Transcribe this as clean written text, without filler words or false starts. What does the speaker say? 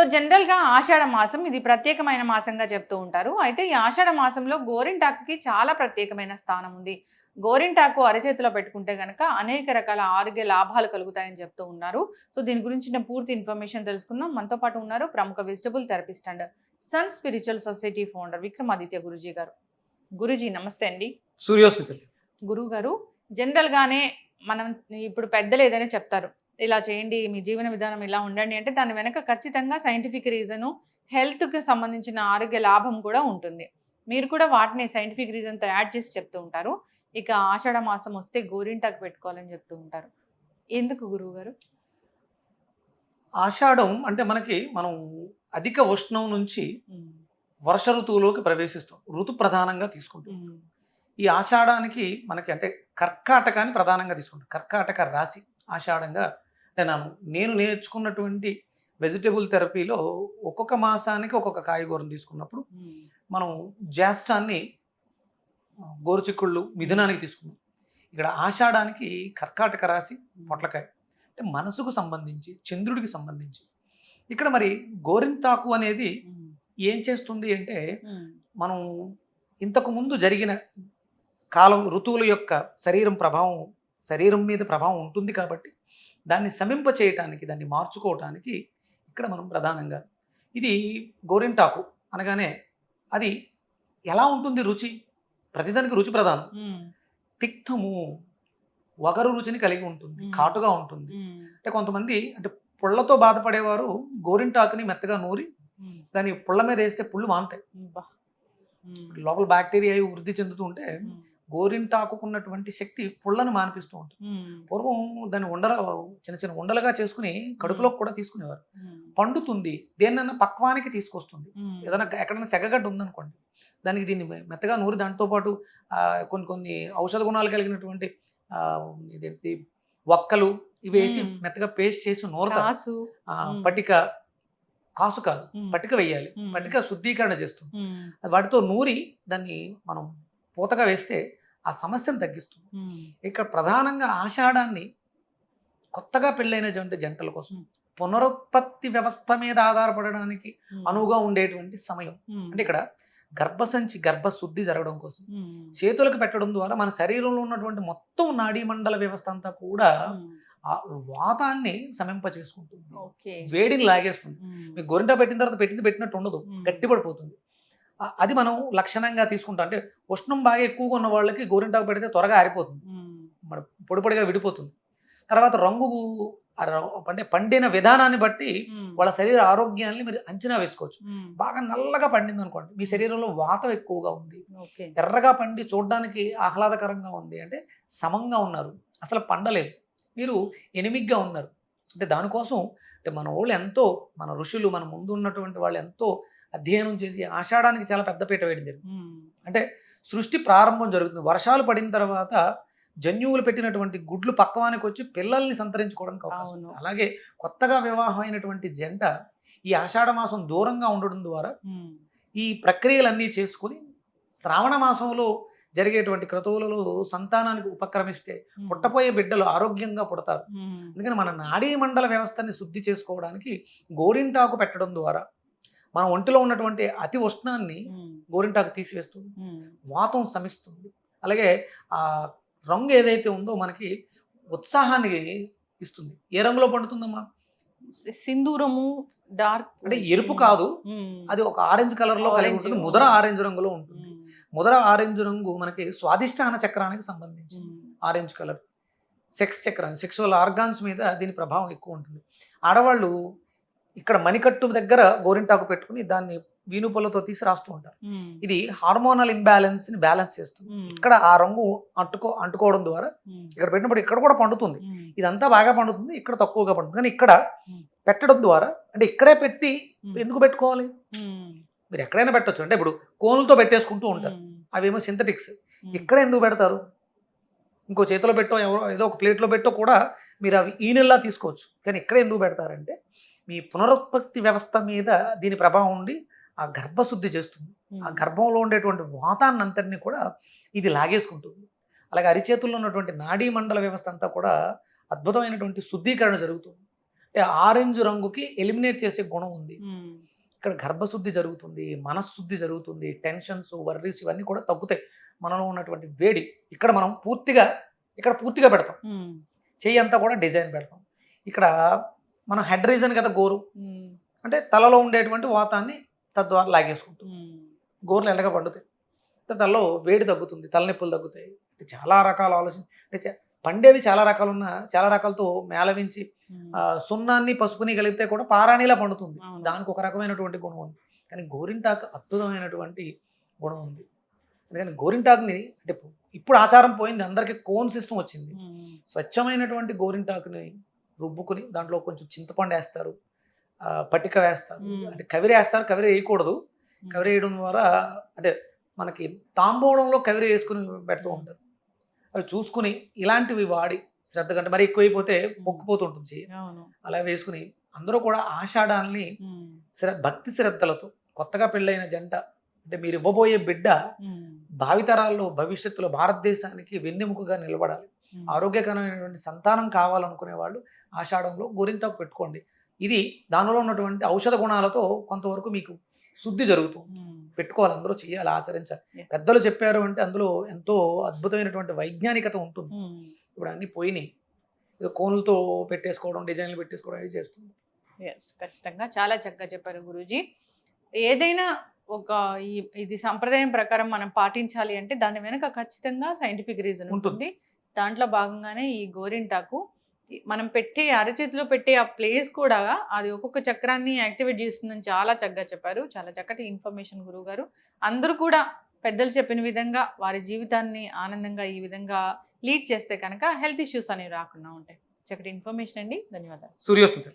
జనరల్‌గా ఆషాఢ మాసం ఇది ప్రత్యేకమైన మాసంగా చెప్తూ ఉంటారు. అయితే ఈ ఆషాఢ మాసంలో గోరింటాకుకి చాలా ప్రత్యేకమైన స్థానం ఉంది. గోరింటాకు అరచేతిలో పెట్టుకుంటే గనక అనేక రకాల ఆరోగ్య లాభాలు కలుగుతాయని చెప్తూ ఉన్నారు. దీని గురించిన పూర్తి ఇన్ఫర్మేషన్ తెలుసుకుందాం. మనతో పాటు ఉన్నారు ప్రముఖ vegetable therapist and sun spiritual society founder Vikramaditya Guruji గారు. గురూజీ నమస్తే అండి. సూర్యోస్మితల్లి. గురువుగారు, జనరల్‌గానే మనం ఇప్పుడు పెద్దలు ఏదైనా చెప్తారు. ఇలా చేయండి, మీ జీవన విధానం ఇలా ఉండండి అంటే దాని వెనక ఖచ్చితంగా సైంటిఫిక్ రీజను, హెల్త్‌కి సంబంధించిన ఆరోగ్య లాభం కూడా ఉంటుంది. మీరు కూడా వాటిని సైంటిఫిక్ రీజన్‌తో యాడ్ చేసి చెప్తూ ఉంటారు. ఇక ఆషాఢ మాసం వస్తే గోరింటాకు పెట్టుకోవాలని చెప్తూ ఉంటారు. ఎందుకు గురువుగారు? ఆషాఢం అంటే మనం అధిక ఉష్ణం నుంచి హ్మ్. వర్ష ఋతువులోకి ప్రవేశిస్తాం. ఋతు ప్రధానంగా తీసుకుంటాం. హ్మ్. ఈ ఆషాఢానికి మనకి అంటే కర్కాటకాన్ని ప్రధానంగా తీసుకుంటాం. కర్కాటక రాశి ఆషాఢంగా అంటే నేను నేర్చుకున్నటువంటి వెజిటబుల్ థెరపీలో ఒక్కొక్క మాసానికి ఒక్కొక్క కాయగూరను తీసుకున్నప్పుడు హ్మ్. మనం జ్యేష్ఠాన్ని గోరుచిక్కుళ్ళు మిథునానికి తీసుకున్నాం. ఇక్కడ ఆషాఢానికి కర్కాటక రాశి పొట్లకాయ అంటే మనసుకు సంబంధించి చంద్రుడికి సంబంధించి ఇక్కడ మరి గోరింతాకు అనేది హ్మ్. ఏం చేస్తుంది అంటే హ్మ్. మనం ఇంతకు ముందు జరిగిన కాలం ఋతువుల యొక్క శరీరం మీద ప్రభావం ఉంటుంది కాబట్టి దాన్ని శమింప చేయటానికి దాన్ని మార్చుకోవటానికి ఇక్కడ మనం ప్రధానంగా ఇది గోరింటాకు అనగానే అది ఎలా ఉంటుంది రుచి ప్రతిదానికి రుచి ప్రధానం హ్మ్. తిక్తము వగరు రుచిని కలిగి ఉంటుంది హ్మ్. ఘాటుగా ఉంటుంది హ్మ్. అంటే కొంతమంది అంటే పుళ్ళతో బాధపడేవారు గోరింటాకుని మెత్తగా నూరి హ్మ్. దాన్ని పుళ్ళ మీద వేస్తే పుళ్ళు మానుతాయి అబ్బా! హ్మ్. లోపల బ్యాక్టీరియా అవి వృద్ధి చెందుతూ ఉంటే హ్మ్. గోరింటాకున్నటువంటి శక్తి పుళ్ళను మానిపిస్తూ ఉంటుంది హ్మ్. పూర్వం దాన్ని చిన్న చిన్న ఉండలుగా చేసుకుని కడుపులోకి కూడా తీసుకునేవారు హ్మ్. పండుతుంది దేన్నన్నా పక్వానికి తీసుకొస్తుంది హ్మ్. ఏదైనా ఎక్కడైనా సెగగడ్డ ఉందనుకోండి దానికి దీన్ని మెత్తగా నూరి దాంతో పాటు కొన్ని కొన్ని ఔషధ గుణాలు కలిగినటువంటి ఆ, ఇదేంటి వక్కలు ఇవి వేసి హ్మ్. మెత్తగా పేస్ట్ చేసి నూరతారు కాసు. హ్మ్. పటిక కాసు కాదు హ్మ్. పటిక వేయాలి హ్మ్. పటిక శుద్ధీకరణ చేస్తుంది హ్మ్. వాటితో నూరి దాన్ని మనం పూతగా వేస్తే ఆ సమస్యను తగ్గిస్తుంది హ్మ్. ఇక్కడ ప్రధానంగా ఆషాఢాన్ని కొత్తగా పెళ్ళైన జంటల కోసం హ్మ్. పునరుత్పత్తి వ్యవస్థ మీద ఆధారపడడానికి హ్మ్. అనువుగా ఉండేటువంటి సమయం హ్మ్. అంటే ఇక్కడ గర్భసంచి గర్భశుద్ధి జరగడం కోసం హ్మ్. చేతులకు పెట్టడం ద్వారా మన శరీరంలో ఉన్నటువంటి మొత్తం నాడీ మండల వ్యవస్థ అంతా కూడా హ్మ్. ఆ వాతాన్ని శమింప చేసుకుంటుంది ఓకే. వేడిని లాగేస్తుంది హ్మ్. మీకు గోరింటా పెట్టిన తర్వాత పెట్టినట్టు ఉండదు హ్మ్. గట్టిపడిపోతుంది అది మనం లక్షణంగా తీసుకుంటాం అంటే ఉష్ణం బాగా ఎక్కువగా ఉన్న వాళ్ళకి గోరింటాకు పెడితే త్వరగా ఆరిపోతుంది హ్మ్. మన పొడి పొడిగా విడిపోతుంది తర్వాత రంగు అంటే పండిన విధానాన్ని బట్టి హ్మ్. వాళ్ళ శరీర ఆరోగ్యాన్ని మీరు అంచనా వేసుకోవచ్చు హ్మ్. బాగా నల్లగా పండింది అనుకోండి మీ హ్మ్. శరీరంలో వాతం ఎక్కువగా ఉంది ఓకే. ఎర్రగా పండి చూడడానికి ఆహ్లాదకరంగా ఉంది అంటే సమంగా ఉన్నారు అసలు పండలేదు మీరు ఎనిమిగ్గా ఉన్నారు అంటే దానికోసం అంటే మన ఋషులు మన ముందు ఉన్నటువంటి వాళ్ళు ఎంతో అధ్యయనం చేసి ఆషాఢానికి చాలా పెద్దపీట వేయడం జరిగింది హ్మ్. అంటే సృష్టి ప్రారంభం జరుగుతుంది వర్షాలు పడిన తర్వాత జన్యువులు పెట్టినటువంటి గుడ్లు పక్వానికి వచ్చి పిల్లల్ని సంతరించుకోవడానికి అవకాశం అవును. ఉంది అలాగే కొత్తగా వివాహం అయినటువంటి జంట ఈ ఆషాఢ మాసం దూరంగా ఉండడం ద్వారా హ్మ్. ఈ ప్రక్రియలన్నీ చేసుకుని శ్రావణ మాసంలో జరిగేటువంటి క్రతువులలో సంతానానికి ఉపక్రమిస్తే హ్మ్. పుట్టపోయే బిడ్డలు ఆరోగ్యంగా పుడతారు హ్మ్. అందుకని మన నాడీ మండల వ్యవస్థని శుద్ధి చేసుకోవడానికి గోరింటాకు పెట్టడం ద్వారా మన ఒంటిలో ఉన్నటువంటి అతి ఉష్ణాన్ని హ్మ్. గోరింటాకు తీసివేస్తుంది హ్మ్. వాతం శమిస్తుంది అలాగే ఆ రంగు ఏదైతే ఉందో మనకి ఉత్సాహాన్ని ఇస్తుంది ఏ రంగులో పండుతుందమ్మా సింధూరము డార్క్. అంటే ఎరుపు హ్మ్. కాదు హ్మ్. అది ఒక ఆరెంజ్ కలర్లో కలిగి ఆరెంజ్. ఉంటుంది ముదర ఓహ్! ఆరెంజ్ రంగులో ఉంటుంది హ్మ్. ముదర ఆరెంజ్ రంగు మనకి స్వాదిష్టాన చక్రానికి సంబంధించింది హ్మ్. ఆరెంజ్ కలర్ సెక్స్ చక్రం సెక్సువల్ ఆర్గాన్స్ మీద దీని ప్రభావం ఎక్కువ ఉంటుంది ఆడవాళ్ళు ఇక్కడ మణికట్టు దగ్గర గోరింటాకు పెట్టుకుని దాన్ని వీనుపొలతో తీసి రాస్తూ ఉంటారు హ్మ్. ఇది హార్మోనల్ ఇంబ్యాలెన్స్ని బ్యాలెన్స్ చేస్తుంది హ్మ్. ఇక్కడ ఆ రంగు అంటుకోవడం ద్వారా హ్మ్. ఇక్కడ పెట్టినప్పుడు ఇక్కడ కూడా పండుతుంది హ్మ్. ఇదంతా బాగా పండుతుంది ఇక్కడ తక్కువగా పండుతుంది కానీ ఇక్కడ హ్మ్. పెట్టడం ద్వారా అంటే ఇక్కడే పెట్టి హ్మ్. ఎందుకు పెట్టుకోవాలి హ్మ్. మీరు ఎక్కడైనా పెట్టొచ్చు అంటే ఇప్పుడు కోన్లతో పెట్టేసుకుంటూ ఉంటారు హ్మ్. అవేమో సింథటిక్స్ హ్మ్. ఇక్కడ ఎందుకు పెడతారు ఇంకో చేతిలో పెట్టో ఎవరో ఏదో ఒక ప్లేట్లో పెట్టో కూడా మీరు అవి ఈనెల్లా తీసుకోవచ్చు కానీ ఇక్కడ ఎందుకు పెడతారంటే మీ పునరుత్పత్తి వ్యవస్థ మీద దీని ప్రభావం ఉండి ఆ గర్భశుద్ధి చేస్తుంది ఆ హ్మ్. గర్భంలో ఉండేటువంటి వాతాన్ని అంతటిని కూడా ఇది లాగేసుకుంటుంది అలాగే అరిచేతుల్లో ఉన్నటువంటి నాడీ మండల వ్యవస్థ అంతా కూడా అద్భుతమైనటువంటి శుద్ధీకరణ జరుగుతుంది అంటే ఆరెంజ్ రంగుకి ఎలిమినేట్ చేసే గుణం ఉంది. ఇక్కడ గర్భశుద్ధి జరుగుతుంది, మనశ్శుద్ధి జరుగుతుంది, టెన్షన్స్, వర్రీస్ ఇవన్నీ కూడా తగ్గుతాయి. మనలో ఉన్నటువంటి వేడి ఇక్కడ మనం పూర్తిగా పెడతాం. చెయ్యి అంతా కూడా డిజైన్ పెడతాం. ఇక్కడ మనం హెడ్ రీజన్ కదా గోరు, అంటే తలలో ఉండేటువంటి వాతాన్ని తద్వారా లాగేసుకుంటాం. గోర్లు ఎల్లగా పండుతాయి, తలలో వేడి తగ్గుతుంది, తలనొప్పులు తగ్గుతాయి. అంటే చాలా రకాల ఆలోచన, అంటే పండేవి చాలా రకాలతో మేళవించి సున్నాన్ని పసుపుని కలిపితే కూడా పారాణిలా పండుతుంది. దానికి ఒక రకమైనటువంటి గుణం ఉంది. కానీ గోరింటాకు అద్భుతమైనటువంటి గుణం ఉంది. అందుకని గోరింటాకుని అంటే ఇప్పుడు ఆచారం పోయింది, అందరికీ కోన్ సిస్టమ్ వచ్చింది. స్వచ్ఛమైనటువంటి గోరింటాకుని రుబ్బుకుని దాంట్లో కొంచెం చింతపండు వేస్తారు, పటిక వేస్తారు, అంటే కవిరి వేస్తారు. కవిరి వేయకూడదు. కవిరి వేయడం ద్వారా అంటే మనకి తాంబూలంలో కవిరి వేసుకుని పెడుతూ ఉంటారు. అవి చూసుకుని ఇలాంటివి వాడి శ్రద్ధగా, అంటే మరి ఎక్కువైపోతే మొక్కుపోతుంటుంది చెయ్యి, అలా వేసుకుని అందరూ కూడా ఆషాఢాన్ని భక్తి శ్రద్ధలతో, కొత్తగా పెళ్ళైన జంట అంటే మీరు ఇవ్వబోయే బిడ్డ భావితరాల్లో భవిష్యత్తులో భారతదేశానికి వెన్నెముకగా నిలబడాలి, ఆరోగ్యకరమైనటువంటి సంతానం కావాలనుకునే వాళ్ళు ఆషాఢంలో గోరింటాకు పెట్టుకోండి. ఇది దానిలో ఉన్నటువంటి ఔషధ గుణాలతో కొంతవరకు మీకు శుద్ధి జరుగుతుంది. పెట్టుకోవాలి, అందరూ చేయాలి, ఆచరించాలి. పెద్దలు చెప్పారు అంటే అందులో ఎంతో అద్భుతమైనటువంటి వైజ్ఞానికత ఉంటుంది. ఇప్పుడు అన్నీ పోయినాయి, కోన్లతో పెట్టేసుకోవడం, డిజైన్లు పెట్టేసుకోవడం అవి చేస్తుంది. ఖచ్చితంగా చాలా చక్కగా చెప్పారు గురూజీ. ఏదైనా ఒక ఇది సంప్రదాయం ప్రకారం మనం పాటించాలి అంటే దాని వెనక ఖచ్చితంగా సైంటిఫిక్ రీజన్ ఉంటుంది. దాంట్లో భాగంగానే ఈ గోరింటాకు మనం అరచేతిలో పెట్టే ఆ ప్లేస్ కూడా అది ఒక్కొక్క చక్రాన్ని యాక్టివేట్ చేస్తుందని చాలా చక్కగా చెప్పారు. చాలా చక్కటి ఇన్ఫర్మేషన్ గురువు గారు. అందరూ కూడా పెద్దలు చెప్పిన విధంగా వారి జీవితాన్ని ఆనందంగా ఈ విధంగా లీడ్ చేస్తే కనుక హెల్త్ ఇష్యూస్ అనేవి రాకుండా ఉంటాయి. చక్కటి ఇన్ఫర్మేషన్ అండి, ధన్యవాదాలు. సూర్యోస్మిత.